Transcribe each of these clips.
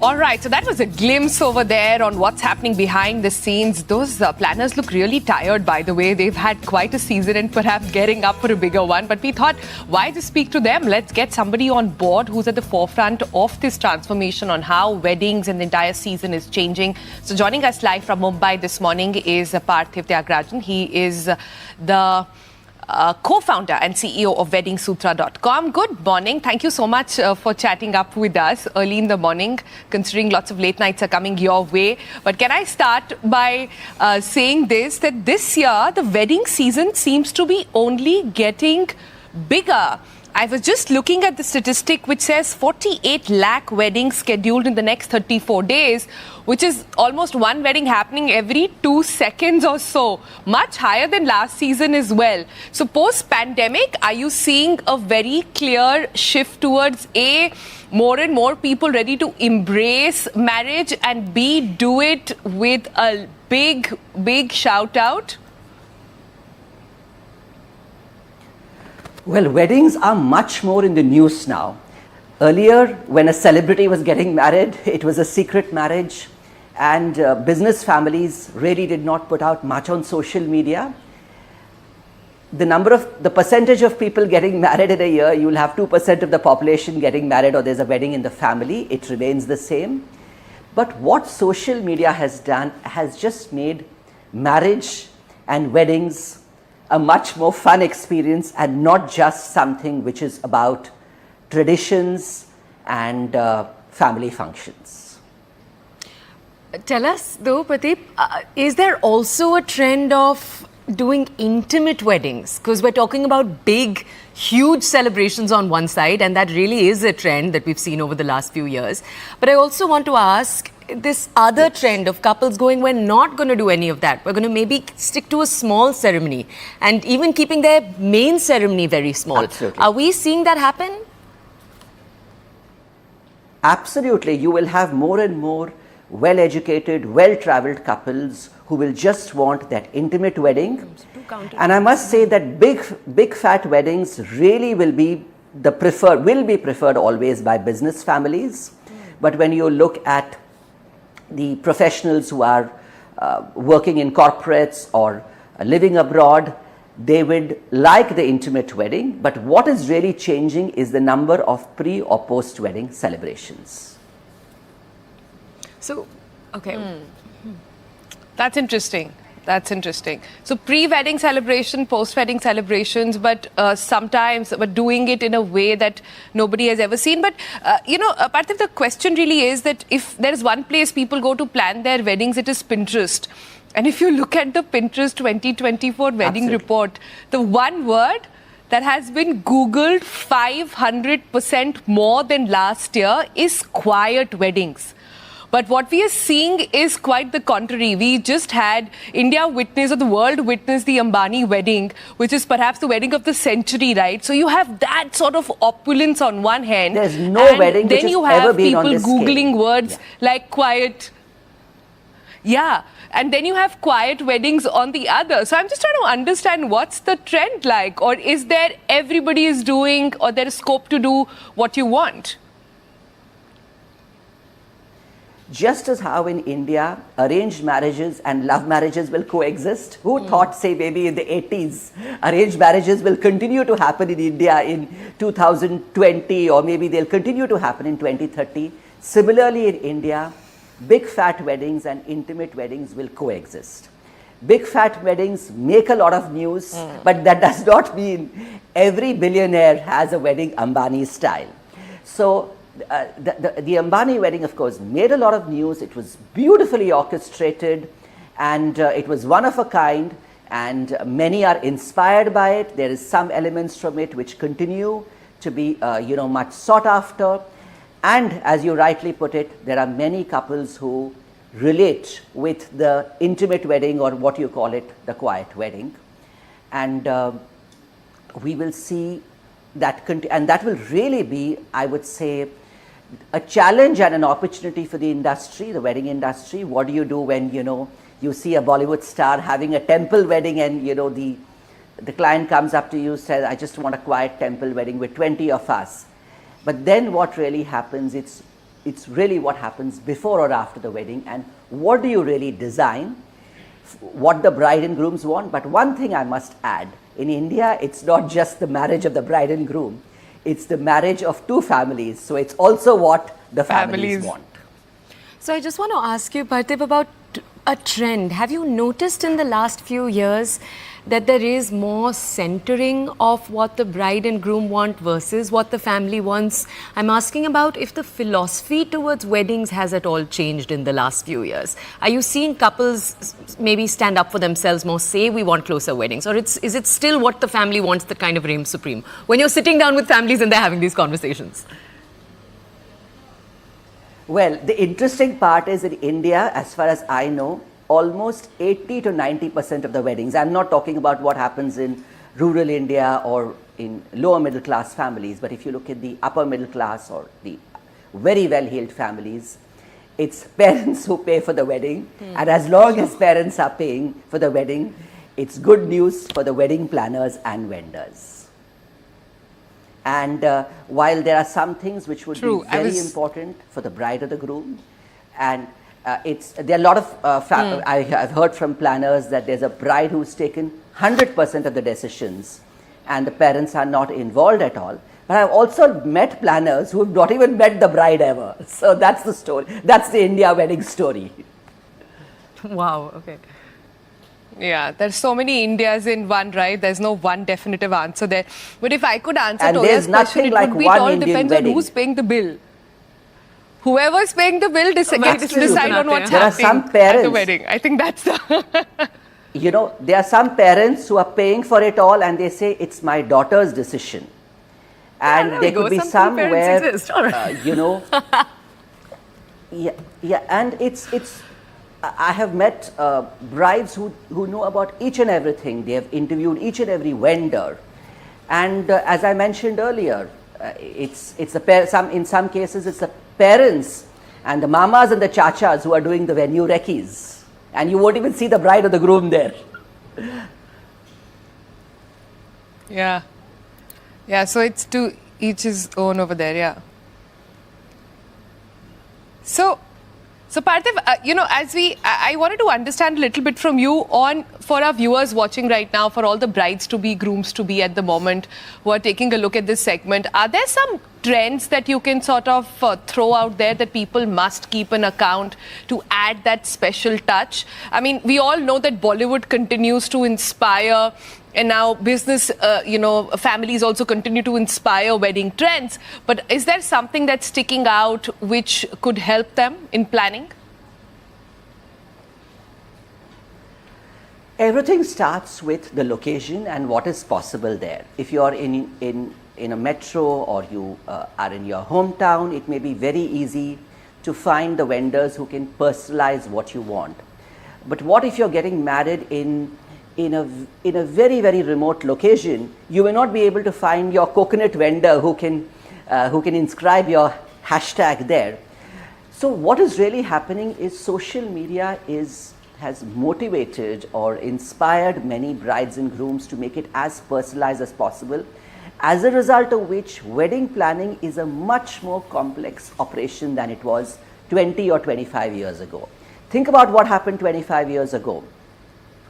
All right, so that was a glimpse over there on what's happening behind the scenes. Those planners look really tired, by the way. They've had quite a season and perhaps getting up for a bigger one. But we thought, why just speak to them? Let's get somebody on board who's at the forefront of this transformation on how weddings and the entire season is changing. So joining us live from Mumbai this morning is Parthip Thyagarajan. He is the co-founder and CEO of WeddingSutra.com. Good morning. Thank you so much for chatting up with us early in the morning, considering lots of late nights are coming your way. But can I start by saying this, that this year the wedding season seems to be only getting bigger. I was just looking at the statistic which says 48 lakh weddings scheduled in the next 34 days, which is almost one wedding happening every 2 seconds or so, much higher than last season as well. So post-pandemic, are you seeing a very clear shift towards A, more and more people ready to embrace marriage, and B, do it with a big shout out? Well, weddings are much more in the news now. Earlier, when a celebrity was getting married, it was a secret marriage, and business families really did not put out much on social media. The percentage of people getting married in a year, you'll have 2% of the population getting married or there's a wedding in the family. It remains the same. But what social media has done has just made marriage and weddings a much more fun experience and not just something which is about traditions and family functions. Tell us though, Parthip, is there also a trend of doing intimate weddings? Because we're talking about big, huge celebrations on one side, and that really is a trend that we've seen over the last few years. But I also want to ask, this other trend of couples going, we're not going to do any of that. We're going to maybe stick to a small ceremony and even keeping their main ceremony very small. Absolutely. Are we seeing that happen? Absolutely. You will have more and more well-educated, well-traveled couples who will just want that intimate wedding. And I must say that big fat weddings really will be preferred always by business families. But when you look at the professionals who are working in corporates or living abroad, they would like the intimate wedding. But what is really changing is the number of pre or post wedding celebrations. So, okay. That's interesting. That's interesting. So pre-wedding celebration, post-wedding celebrations, but sometimes doing it in a way that nobody has ever seen. But, Parthip, the question really is that if there is one place people go to plan their weddings, it is Pinterest. And if you look at the Pinterest 2024 wedding report, the one word that has been Googled 500% more than last year is quiet weddings. But what we are seeing is quite the contrary. We just had India witness, or the world witness, the Ambani wedding, which is perhaps the wedding of the century, right? So you have that sort of opulence on one hand. There's no wedding which has ever been on this scale. Then you have people Googling words like quiet. Yeah. And then you have quiet weddings on the other. So I'm just trying to understand, what's the trend like? Or is there everybody is doing, or there is scope to do what you want? Just as how in India, arranged marriages and love marriages will coexist. Who thought, say, maybe in the 80s, arranged marriages will continue to happen in India in 2020, or maybe they'll continue to happen in 2030. Similarly, in India, big fat weddings and intimate weddings will coexist. Big fat weddings make a lot of news, but that does not mean every billionaire has a wedding Ambani style. So, the Ambani wedding, of course, made a lot of news. It was beautifully orchestrated, and it was one of a kind, and many are inspired by it. There is some elements from it which continue to be much sought after, and as you rightly put it, there are many couples who relate with the intimate wedding, or what you call it, the quiet wedding, and we will see that and that will really be, I would say, a challenge and an opportunity for the industry, the wedding industry. What do you do when, you see a Bollywood star having a temple wedding, and, the client comes up to you, says, I just want a quiet temple wedding with 20 of us. But then what really happens, it's it's really what happens before or after the wedding, and what do you really design, what the bride and grooms want. But one thing I must add, in India, it's not just the marriage of the bride and groom, it's the marriage of two families. So it's also what the families want. So I just want to ask you, Parthip, about a trend. Have you noticed in the last few years that there is more centering of what the bride and groom want versus what the family wants? I'm asking about if the philosophy towards weddings has at all changed in the last few years. Are you seeing couples maybe stand up for themselves more, say we want closer weddings, or is it still what the family wants that kind of reigns supreme when you're sitting down with families and they're having these conversations? Well, the interesting part is in India, as far as I know, almost 80 to 90% of the weddings, I'm not talking about what happens in rural India or in lower middle class families, but if you look at the upper middle class or the very well-heeled families, it's parents who pay for the wedding. And as long as parents are paying for the wedding, it's good news for the wedding planners and vendors. And while there are some things which would be very important for the bride or the groom, and there are a lot of, I have heard from planners that there's a bride who's taken 100% of the decisions and the parents are not involved at all. But I've also met planners who have not even met the bride ever. So that's the story. That's the India wedding story. Wow, okay. Yeah, there's so many Indias in one, right? There's no one definitive answer there. But if I could answer And Toya's there's question, nothing it like would be it one all Indian depends wedding. on who's paying the bill. Whoever's paying the bill gets to decide on what's There are happening some at parents, the wedding. I think that's the... you know, there are some parents who are paying for it all and they say it's my daughter's decision. And there there we go. could be Some some parents where, exist. All right. you know, and it's. I have met brides who know about each and everything. They have interviewed each and every vendor, and as I mentioned earlier, it's the in some cases it's the parents and the mamas and the chachas who are doing the venue recce's, and you won't even see the bride or the groom there. Yeah. Yeah, so it's to each his own over there, yeah. So Parthip, I wanted to understand a little bit from you for our viewers watching right now, for all the brides to be, grooms to be at the moment who are taking a look at this segment. Are there some trends that you can sort of throw out there that people must keep an account to add that special touch? I mean, we all know that Bollywood continues to inspire, and now business, families also continue to inspire wedding trends. But is there something that's sticking out which could help them in planning? Everything starts with the location and what is possible there. If you are in a metro or you are in your hometown, it may be very easy to find the vendors who can personalize what you want. But what if you're getting married in a very, very remote location? You may not be able to find your coconut vendor who can inscribe your hashtag there. So what is really happening is social media has motivated or inspired many brides and grooms to make it as personalized as possible, as a result of which wedding planning is a much more complex operation than it was 20 or 25 years ago. Think about what happened 25 years ago.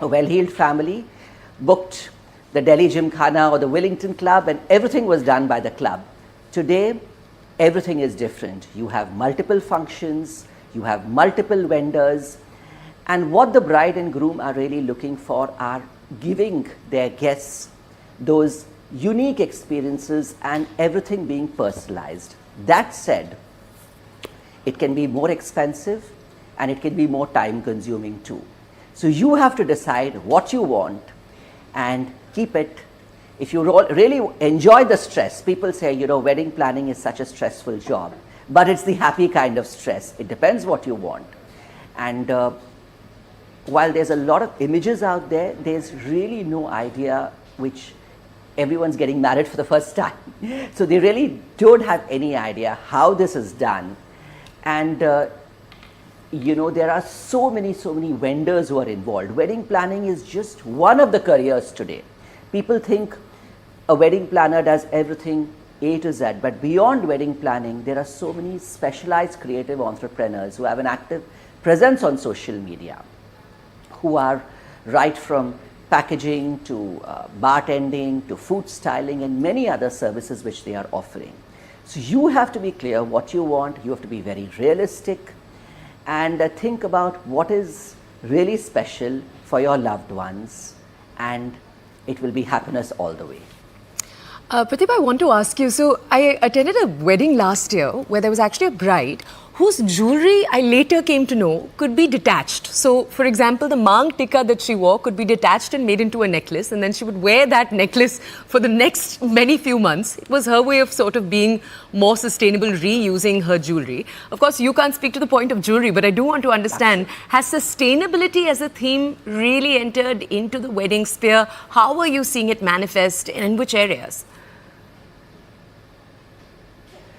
A well-heeled family booked the Delhi Gymkhana or the Wellington Club and everything was done by the club. Today, everything is different. You have multiple functions, you have multiple vendors, and what the bride and groom are really looking for are giving their guests those unique experiences and everything being personalized. That said, it can be more expensive and it can be more time consuming too. So you have to decide what you want and keep it. If you really enjoy the stress, people say, wedding planning is such a stressful job, but it's the happy kind of stress. It depends what you want. And while there's a lot of images out there, there's really no idea which everyone's getting married for the first time. So they really don't have any idea how this is done. And there are so many vendors who are involved. Wedding planning is just one of the careers today. People think a wedding planner does everything A to Z. But beyond wedding planning, there are so many specialized creative entrepreneurs who have an active presence on social media, who are right from packaging to bartending to food styling and many other services which they are offering. So you have to be clear what you want, you have to be very realistic, and think about what is really special for your loved ones, and it will be happiness all the way. Parthip, I want to ask you, so I attended a wedding last year where there was actually a bride whose jewelry, I later came to know, could be detached. So, for example, the mang tikka that she wore could be detached and made into a necklace, and then she would wear that necklace for the next many few months. It was her way of sort of being more sustainable, reusing her jewelry. Of course, you can't speak to the point of jewelry, but I do want to understand, has sustainability as a theme really entered into the wedding sphere? How are you seeing it manifest, and in which areas?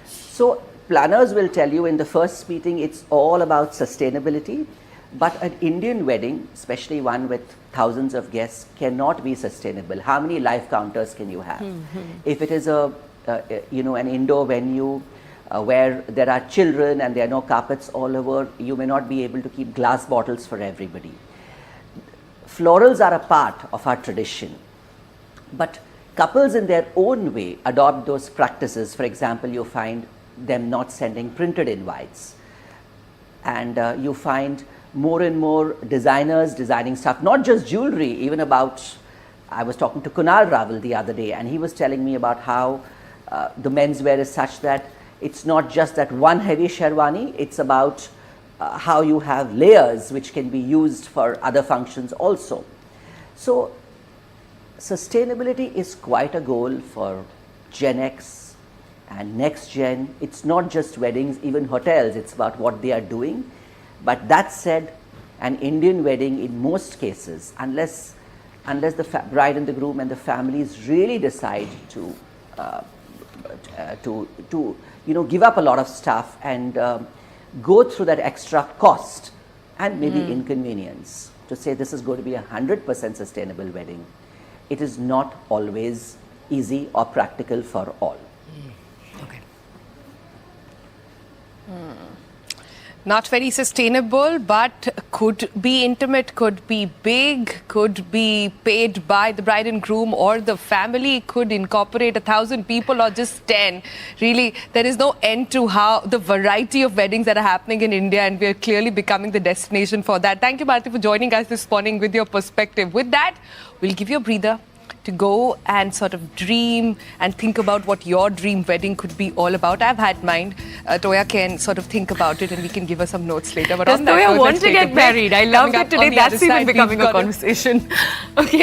So planners will tell you in the first meeting it's all about sustainability, but an Indian wedding, especially one with thousands of guests, cannot be sustainable. How many live counters can you have? If it is an indoor venue where there are children and there are no carpets all over, you may not be able to keep glass bottles for everybody. Florals are a part of our tradition, but couples in their own way adopt those practices. For example, you find them not sending printed invites, and you find more and more designers designing stuff, not just jewelry, even about, I was talking to Kunal Raval the other day, and he was telling me about how the menswear is such that it's not just that one heavy sherwani, it's about how you have layers which can be used for other functions also. So sustainability is quite a goal for Gen X and next gen. It's not just weddings, even hotels, it's about what they are doing. But that said, an Indian wedding in most cases, unless the bride and the groom and the families really decide to give up a lot of stuff and go through that extra cost and maybe inconvenience to say this is going to be 100% sustainable wedding, it is not always easy or practical for all. Okay. Not very sustainable, but could be intimate, could be big, could be paid by the bride and groom or the family, could incorporate 1,000 people or just 10. Really, there is no end to how the variety of weddings that are happening in India, and we are clearly becoming the destination for that. Thank you, Parthip, for joining us this morning with your perspective. With that, we'll give you a breather to go and sort of dream and think about what your dream wedding could be all about. I've had mine. Toya can sort of think about it and we can give her some notes later. But Does on that Toya note, want let's to take a get break. married? I love Coming it up today. on the That's other even side, becoming we've a got conversation. Okay.